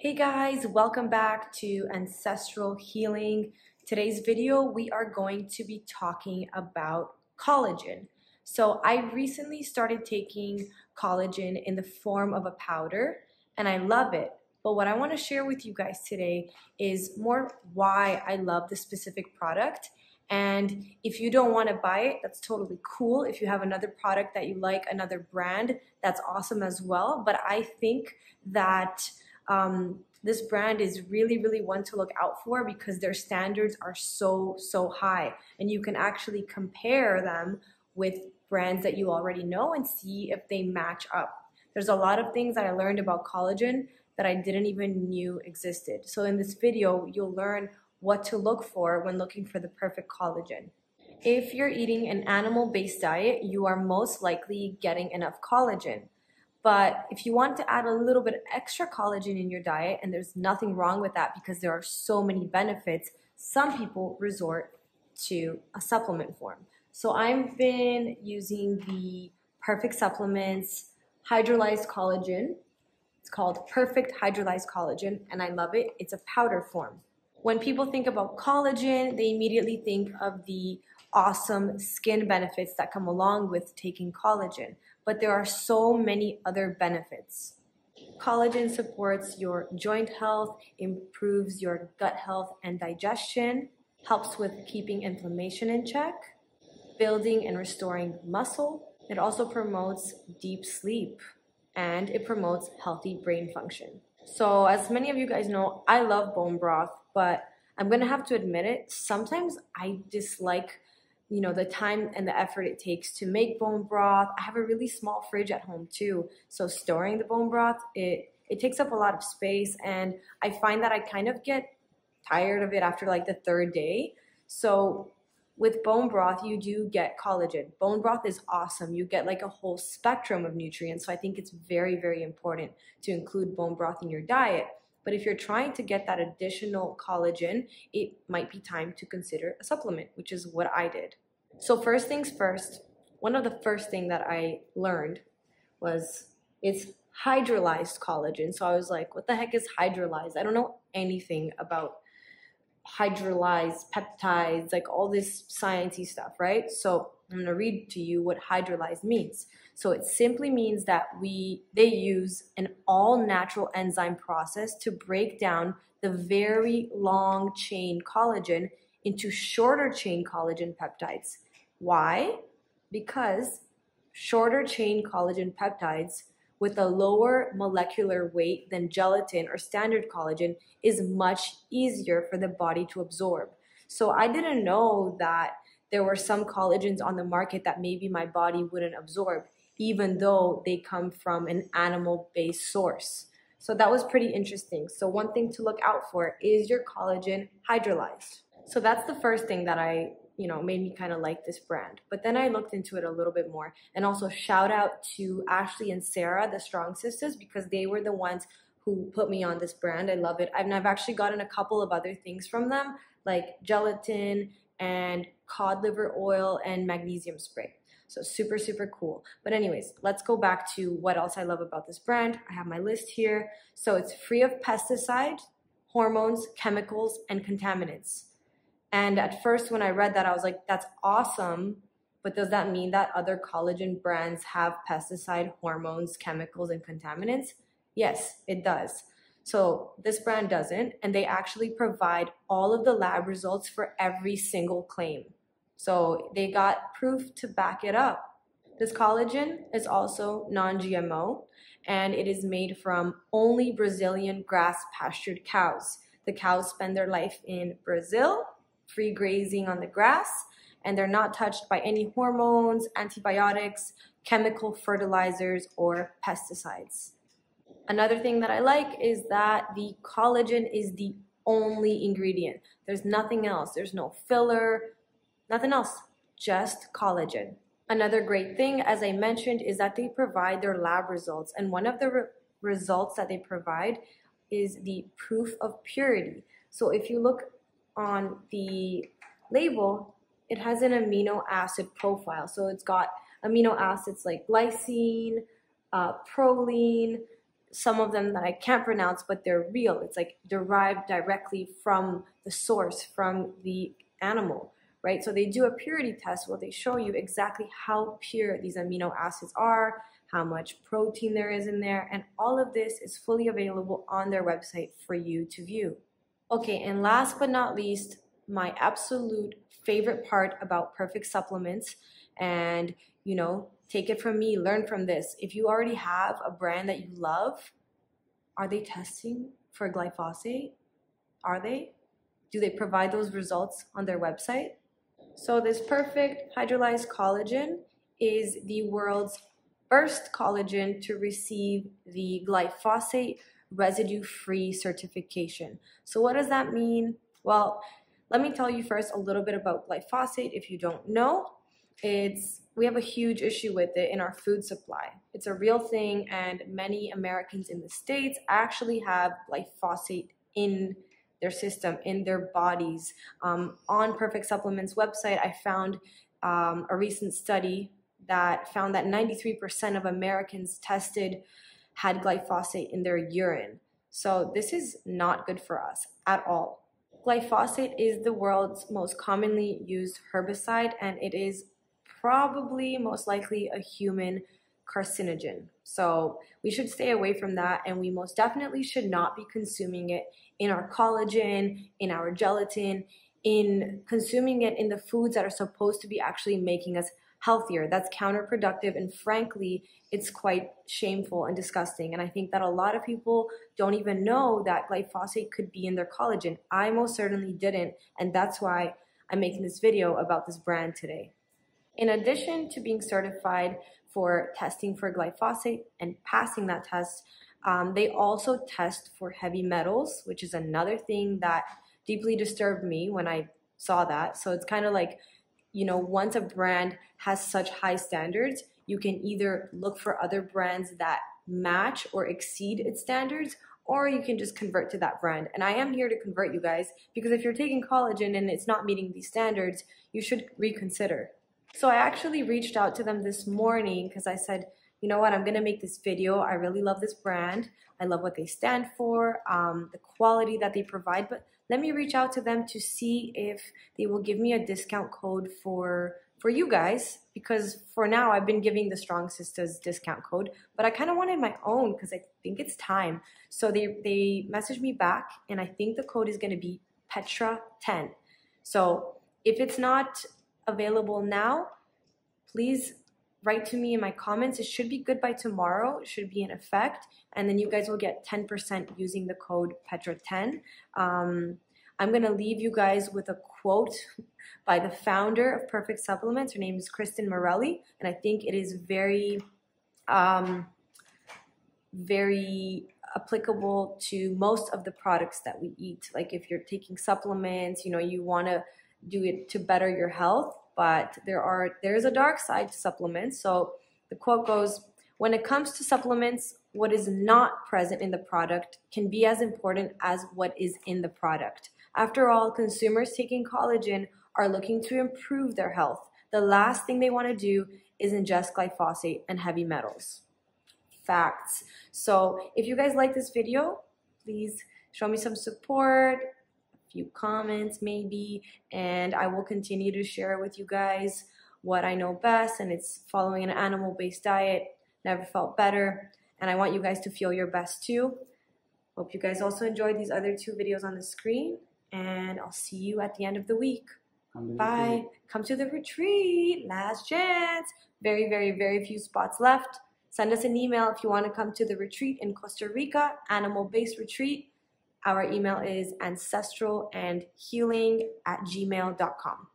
Hey guys, welcome back to Ancestral Healing. Today's video, we are going to be talking about collagen. So I recently started taking collagen in the form of a powder and I love it. But what I want to share with you guys today is more why I love this specific product. And if you don't want to buy it, that's totally cool. If you have another product that you like, another brand, that's awesome as well. But I think that this brand is really one to look out for because their standards are so high, and you can actually compare them with brands that you already know and see if they match up. There's a lot of things that I learned about collagen that I didn't even knew existed. So in this video, you'll learn what to look for when looking for the perfect collagen. If you're eating an animal-based diet, you are most likely getting enough collagen. But if you want to add a little bit of extra collagen in your diet, and there's nothing wrong with that because there are so many benefits, some people resort to a supplement form. So I've been using the Perfect Supplements hydrolyzed collagen. It's called Perfect Hydrolyzed Collagen, and I love it. It's a powder form. When people think about collagen, they immediately think of the awesome skin benefits that come along with taking collagen. But there are so many other benefits. Collagen supports your joint health, improves your gut health and digestion, helps with keeping inflammation in check, building and restoring muscle. It also promotes deep sleep, and it promotes healthy brain function. So as many of you guys know, I love bone broth, but I'm gonna have to admit it, sometimes I dislike the time and the effort it takes to make bone broth. I have a really small fridge at home too, so storing the bone broth, it takes up a lot of space, and I find that I kind of get tired of it after like the third day. So with bone broth, you do get collagen. Bone broth is awesome. You get like a whole spectrum of nutrients, so I think it's very important to include bone broth in your diet. But if you're trying to get that additional collagen, it might be time to consider a supplement, which is what I did. So first things first, one of the first things that I learned was it's hydrolyzed collagen. So I was like, what the heck is hydrolyzed? I don't know anything about hydrolyzed peptides, like all this sciencey stuff, right? So I'm gonna read to you what hydrolyzed means. So it simply means that they use an all-natural enzyme process to break down the very long chain collagen into shorter chain collagen peptides. Why? Because shorter chain collagen peptides with a lower molecular weight than gelatin or standard collagen is much easier for the body to absorb. So I didn't know that there were some collagens on the market that maybe my body wouldn't absorb, even though they come from an animal-based source. So that was pretty interesting. So one thing to look out for is your collagen hydrolyzed. So that's the first thing that made me kind of like this brand. But then I looked into it a little bit more, and also shout out to Ashley and Sarah, the Strong Sisters, because they were the ones who put me on this brand. I love it. I've actually gotten a couple of other things from them, like gelatin and cod liver oil and magnesium spray. So super cool. But anyways, let's go back to what else I love about this brand. I have my list here. So it's free of pesticides, hormones, chemicals, and contaminants. And at first when I read that, I was like, that's awesome, but does that mean that other collagen brands have pesticide, hormones, chemicals, and contaminants? Yes, it does. So this brand doesn't, and they actually provide all of the lab results for every single claim. So they got proof to back it up. This collagen is also non-GMO, and it is made from only Brazilian grass-pastured cows. The cows spend their life in Brazil, free grazing on the grass, and they're not touched by any hormones, antibiotics, chemical fertilizers, or pesticides. Another thing that I like is that the collagen is the only ingredient. There's nothing else. There's no filler, nothing else, just collagen. Another great thing, as I mentioned, is that they provide their lab results, and one of the results that they provide is the proof of purity. So if you look on the label, it has an amino acid profile. So it's got amino acids like glycine, proline, some of them that I can't pronounce, but they're real. It's like derived directly from the source, from the animal, right? So they do a purity test where they show you exactly how pure these amino acids are, how much protein there is in there, and all of this is fully available on their website for you to view. Okay, and last but not least, my absolute favorite part about Perfect Supplements, and take it from me, learn from this. If you already have a brand that you love, are they testing for glyphosate? Are they? Do they provide those results on their website? So this Perfect Hydrolyzed Collagen is the world's first collagen to receive the glyphosate residue-free certification. So what does that mean? Well, let me tell you first a little bit about glyphosate if you don't know. We have a huge issue with it in our food supply. It's a real thing, and many Americans in the States actually have glyphosate in their system, in their bodies. On Perfect Supplements website, I found a recent study that found that 93% of Americans tested had glyphosate in their urine. So this is not good for us at all. Glyphosate is the world's most commonly used herbicide, and it is probably most likely a human carcinogen. So we should stay away from that, and we most definitely should not be consuming it in our collagen, in our gelatin, in consuming it in the foods that are supposed to be actually making us healthier. That's counterproductive, and frankly, it's quite shameful and disgusting. And I think that a lot of people don't even know that glyphosate could be in their collagen. I most certainly didn't, and that's why I'm making this video about this brand today. In addition to being certified for testing for glyphosate and passing that test, they also test for heavy metals, which is another thing that deeply disturbed me when I saw that. So it's kind of like, once a brand has such high standards, you can either look for other brands that match or exceed its standards, or you can just convert to that brand. And I am here to convert you guys, because if you're taking collagen and it's not meeting these standards, you should reconsider. So I actually reached out to them this morning because I said, you know what, I'm going to make this video. I really love this brand. I love what they stand for, the quality that they provide, but let me reach out to them to see if they will give me a discount code for you guys, because for now I've been giving the Strong Sisters discount code, but I kind of wanted my own because I think it's time. So they messaged me back, and I think the code is going to be Petra10. So if it's not available now, please write to me in my comments. It should be good by tomorrow. It should be in effect, and then you guys will get 10% using the code Petra10. I'm going to leave you guys with a quote by the founder of Perfect Supplements. Her name is Kristen Morelli, and I think it is very applicable to most of the products that we eat. Like if you're taking supplements, you want to do it to better your health, but there's a dark side to supplements. So the quote goes, "When it comes to supplements, what is not present in the product can be as important as what is in the product. After all, consumers taking collagen are looking to improve their health. The last thing they want to do is ingest glyphosate and heavy metals." Facts. So if you guys like this video, please show me some support, few comments maybe, and I will continue to share with you guys what I know best, and it's following an animal-based diet. Never felt better, and I want you guys to feel your best too. Hope you guys also enjoyed these other 2 videos on the screen, and I'll see you at the end of the week. Bye. Come to the retreat. Last chance. Very, very, very few spots left. Send us an email if you want to come to the retreat in Costa Rica, animal-based retreat. Our email is ancestralandhealing@gmail.com.